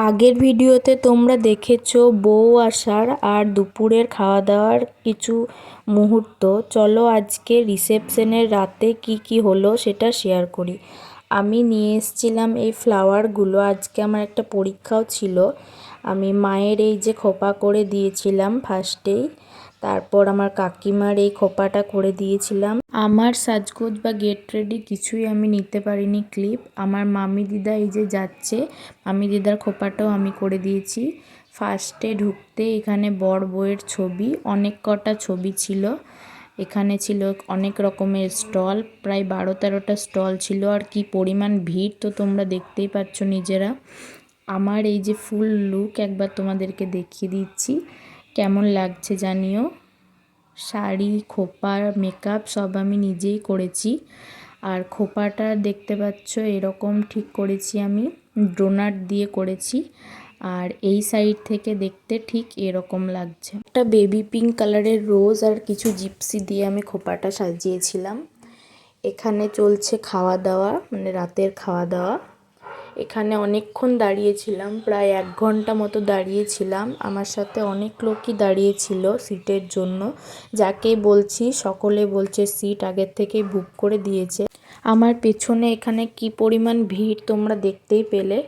আগের ভিডিওতে তোমরা দেখেছো বউ আসার আর দুপুরের খাওয়া দাওয়ার কিছু মুহূর্ত। চলো আজকে রিসেপশনের রাতে কি হলো সেটা শেয়ার করি। আমি নিয়ে এসেছিলাম এই ফ্লাওয়ারগুলো, আজকে আমার একটা পরীক্ষাও ছিল। আমি মায়ের এই যে খোপা করে দিয়েছিলাম ফার্স্টেই, তারপর আমার কাকিমার এই খোপাটা করে দিয়েছিলাম। আমার সাজগোজ বা গেট রেডি কিছুই আমি নিতে পারিনি ক্লিপ। আমার মামি দিদা এই যে যাচ্ছে, মামি দিদার খোপাটাও আমি করে দিয়েছি। ফার্স্টে ঢুকতে এখানে বর বউয়ের ছবি, অনেক কটা ছবি ছিল। এখানে ছিল অনেক রকমের স্টল, প্রায় 12-13টা স্টল ছিল। আর কি পরিমাণ ভিড় তো তোমরা দেখতেই পাচ্ছ নিজেরা। আমার এই যে ফুল লুক একবার তোমাদেরকে দেখিয়ে দিচ্ছি, কেমন লাগছে জানিও। শাড়ি, খোপা, মেকআপ সব আমি নিজেই করেছি। আর খোপাটা দেখতে পাচ্ছ এরকম ঠিক করেছি, আমি ডোনাট দিয়ে করেছি। আর এই সাইড থেকে দেখতে ঠিক এরকম লাগছে। একটা বেবি পিঙ্ক কালারের রোজ আর কিছু জিপসি দিয়ে আমি খোপাটা সাজিয়েছিলাম। এখানে চলছে খাওয়া দাওয়া, মানে রাতের খাওয়া দাওয়া। এখানে অনেকক্ষণ দাঁড়িয়েছিলাম, প্রায় 1 ঘন্টা মতো দাঁড়িয়েছিলাম। আমার সাথে অনেক লোকই দাঁড়িয়েছিল সিটের জন্য। যাকে বলছি সকলে বলছে সিট আগের থেকেই বুক করে দিয়েছে। আমার পেছনে এখানে কি পরিমাণ ভিড় তোমরা দেখতেই পেলে।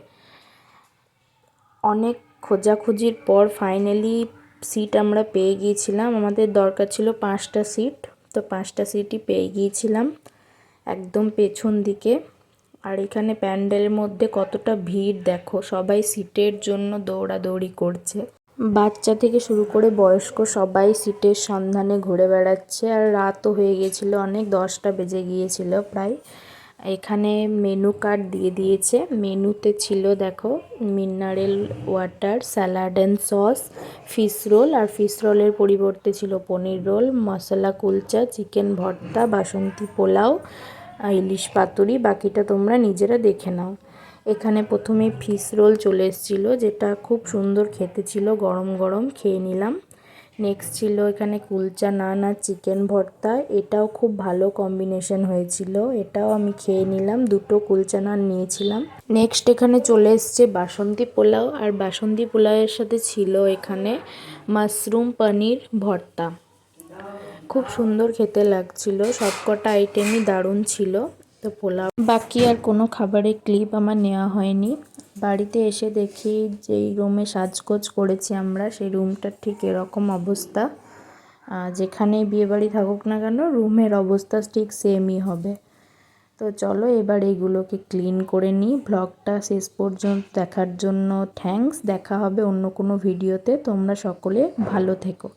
অনেক খোঁজাখুঁজির পর ফাইনালি সিট আমরা পেয়ে গিয়েছিলাম। আমাদের দরকার ছিল 5টা সিট, তো 5টা সিটই পেয়ে গিয়েছিলাম একদম পেছন দিকে। আর এখানে প্যান্ডেলের মধ্যে কতটা ভিড় দেখো, সবাই সিটের জন্য দৌড়াদৌড়ি করছে। বাচ্চা থেকে শুরু করে বয়স্ক সবাই সিটের সন্ধানে ঘুরে বেড়াচ্ছে। আর রাতও হয়ে গিয়েছিল অনেক, 10টা বেজে গিয়েছিল প্রায়। এখানে মেনু কার্ড দিয়ে দিয়েছে। মেনুতে ছিল দেখো mineral water, salad and sauce, fish roll, আর ফিশ রোলের পরিবর্তে ছিল পনির রোল, মশলা কুলচা, চিকেন ভর্তা, বাসন্তী পোলাও, ইলিশ পাতুরি। বাকিটা তোমরা নিজেরা দেখে নাও। এখানে প্রথমে ফিশ রোল চলে এসেছিলো, যেটা খুব সুন্দর খেতে ছিল, গরম গরম খেয়ে নিলাম। নেক্সট ছিল এখানে কুলচা নান আর চিকেন ভর্তা, এটাও খুব ভালো কম্বিনেশন হয়েছিল, এটাও আমি খেয়ে নিলাম। 2টো কুলচা নান নিয়েছিলাম। নেক্সট এখানে চলে এসছে বাসন্তী পোলাও, আর বাসন্তী পোলাওয়ের সাথে ছিল এখানে মাশরুম পনির ভর্তা। খুব সুন্দর খেতে লাগছিল, সবকটা আইটেমই দারুণ ছিল। তো পোলাও বাকি আর কোনো খাবারের ক্লিপ আমার নেওয়া হয়নি। বাড়িতে এসে দেখি যেই রুমে সাজগোজ করেছি আমরা, সেই রুমটার ঠিক এরকম অবস্থা। যেখানেই বিয়েবাড়ি থাকুক না কেন, রুমের অবস্থা ঠিক সেমই হবে। তো চলো এবার এইগুলোকে ক্লিন করে নিই। ব্লগটা শেষ পর্যন্ত দেখার জন্য থ্যাঙ্কস। দেখা হবে অন্য কোনো ভিডিওতে। তোমরা সকলে ভালো থেকো।